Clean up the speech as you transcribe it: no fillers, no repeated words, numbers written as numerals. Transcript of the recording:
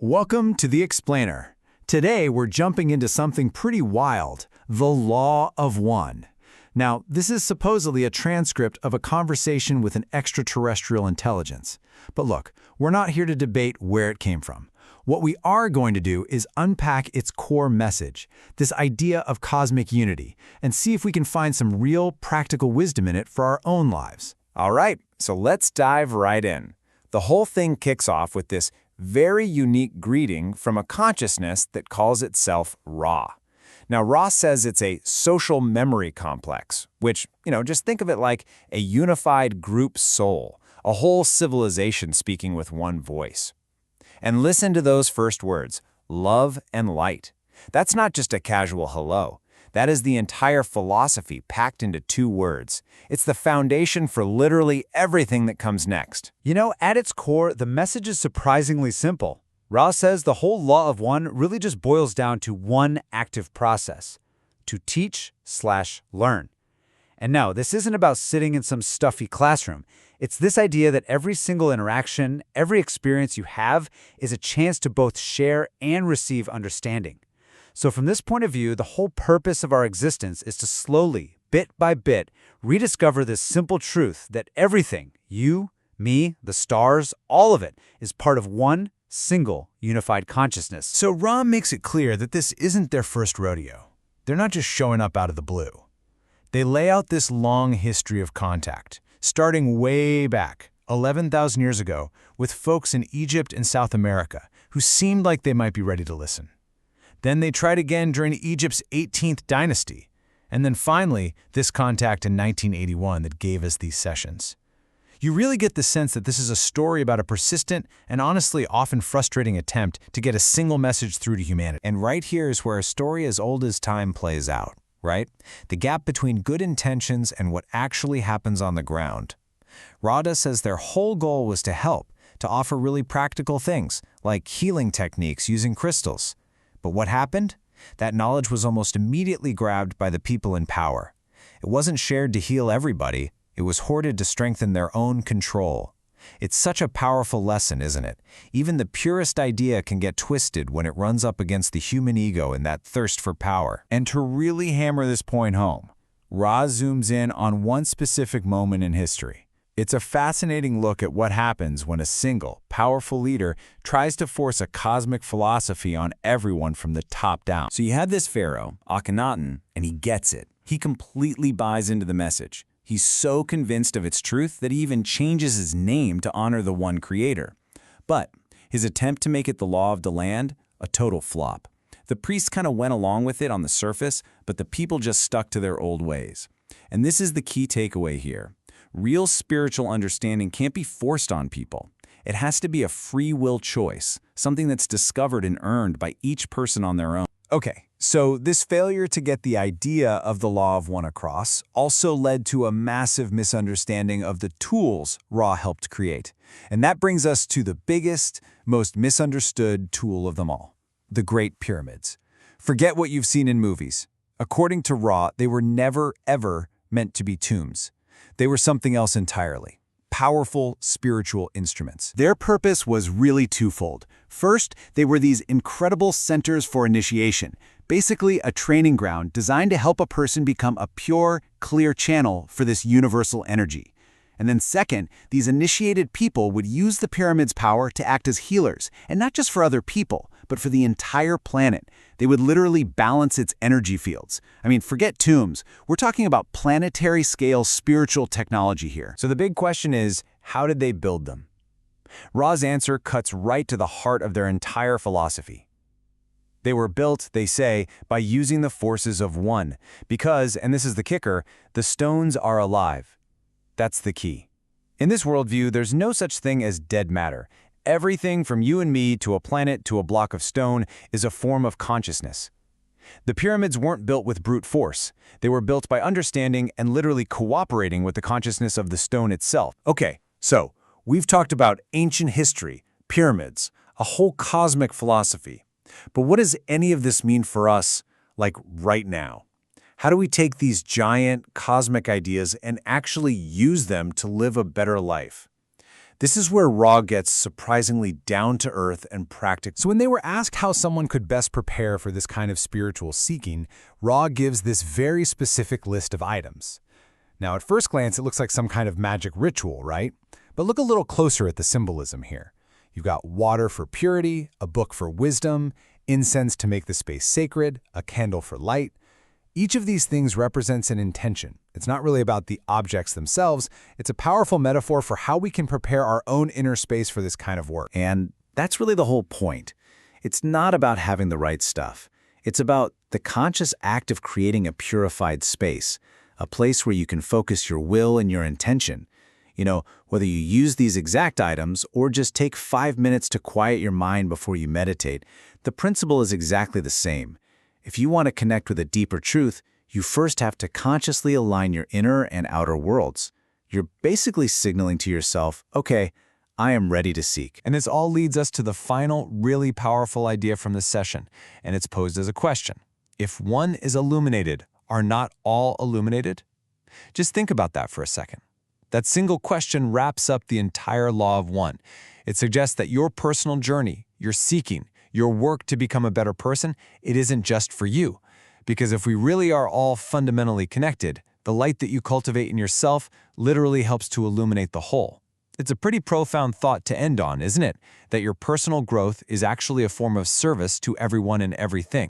Welcome to The Explainer. Today we're jumping into something pretty wild, the Law of One. Now, this is supposedly a transcript of a conversation with an extraterrestrial intelligence. But look, we're not here to debate where it came from. What we are going to do is unpack its core message, this idea of cosmic unity, and see if we can find some real practical wisdom in it for our own lives. All right, so let's dive right in. The whole thing kicks off with this very unique greeting from a consciousness that calls itself Ra. Now, Ra says it's a social memory complex, which, just think of it like a unified group soul, a whole civilization speaking with one voice. And listen to those first words, love and light. That's not just a casual hello. That is the entire philosophy packed into 2 words. It's the foundation for literally everything that comes next. At its core, the message is surprisingly simple. Ra says the whole Law of One really just boils down to one active process: to teach/learn. And no, this isn't about sitting in some stuffy classroom. It's this idea that every single interaction, every experience you have is a chance to both share and receive understanding. So from this point of view, the whole purpose of our existence is to slowly, bit by bit, rediscover this simple truth that everything, you, me, the stars, all of it, is part of one single unified consciousness. So Ra makes it clear that this isn't their first rodeo. They're not just showing up out of the blue. They lay out this long history of contact, starting way back, 11,000 years ago, with folks in Egypt and South America who seemed like they might be ready to listen. Then they tried again during Egypt's 18th dynasty, and then finally, this contact in 1981 that gave us these sessions. You really get the sense that this is a story about a persistent and honestly often frustrating attempt to get a single message through to humanity. And right here is where a story as old as time plays out, right? The gap between good intentions and what actually happens on the ground. Rada says their whole goal was to help, to offer really practical things, like healing techniques using crystals. But what happened? That knowledge was almost immediately grabbed by the people in power. It wasn't shared to heal everybody. It was hoarded to strengthen their own control. It's such a powerful lesson, isn't it? Even the purest idea can get twisted when it runs up against the human ego and that thirst for power. And to really hammer this point home, Ra zooms in on one specific moment in history. It's a fascinating look at what happens when a single, powerful leader tries to force a cosmic philosophy on everyone from the top down. So you have this Pharaoh, Akhenaten, and he gets it. He completely buys into the message. He's so convinced of its truth that he even changes his name to honor the one creator. But his attempt to make it the law of the land, a total flop. The priests kind of went along with it on the surface, but the people just stuck to their old ways. And this is the key takeaway here. Real spiritual understanding can't be forced on people. It has to be a free will choice, something that's discovered and earned by each person on their own. Okay, so this failure to get the idea of the Law of One across also led to a massive misunderstanding of the tools Ra helped create. And that brings us to the biggest, most misunderstood tool of them all, the Great Pyramids. Forget what you've seen in movies. According to Ra, they were never, ever meant to be tombs. They were something else entirely. Powerful spiritual instruments. Their purpose was really twofold. First, they were these incredible centers for initiation, basically a training ground designed to help a person become a pure, clear channel for this universal energy. And then second, these initiated people would use the pyramid's power to act as healers, and not just for other people, but for the entire planet. They would literally balance its energy fields. I mean, forget tombs. We're talking about planetary-scale spiritual technology here. So the big question is, how did they build them? Ra's answer cuts right to the heart of their entire philosophy. They were built, they say, by using the forces of one, because, and this is the kicker, the stones are alive. That's the key. In this worldview, there's no such thing as dead matter. Everything from you and me to a planet to a block of stone is a form of consciousness. The pyramids weren't built with brute force. They were built by understanding and literally cooperating with the consciousness of the stone itself. Okay, so we've talked about ancient history, pyramids, a whole cosmic philosophy. But what does any of this mean for us, like right now? How do we take these giant cosmic ideas and actually use them to live a better life? This is where Ra gets surprisingly down-to-earth and practical. So when they were asked how someone could best prepare for this kind of spiritual seeking, Ra gives this very specific list of items. Now, at first glance, it looks like some kind of magic ritual, right? But look a little closer at the symbolism here. You've got water for purity, a book for wisdom, incense to make the space sacred, a candle for light. Each of these things represents an intention. It's not really about the objects themselves. It's a powerful metaphor for how we can prepare our own inner space for this kind of work. And that's really the whole point. It's not about having the right stuff. It's about the conscious act of creating a purified space, a place where you can focus your will and your intention. You know, whether you use these exact items or just take 5 minutes to quiet your mind before you meditate, the principle is exactly the same. If you want to connect with a deeper truth, you first have to consciously align your inner and outer worlds. You're basically signaling to yourself, okay, I am ready to seek. And this all leads us to the final, really powerful idea from this session, and it's posed as a question. If one is illuminated, are not all illuminated? Just think about that for a second. That single question wraps up the entire law of one. It suggests that your personal journey, your seeking, your work to become a better person, it isn't just for you. Because if we really are all fundamentally connected, the light that you cultivate in yourself literally helps to illuminate the whole. It's a pretty profound thought to end on, isn't it? That your personal growth is actually a form of service to everyone and everything.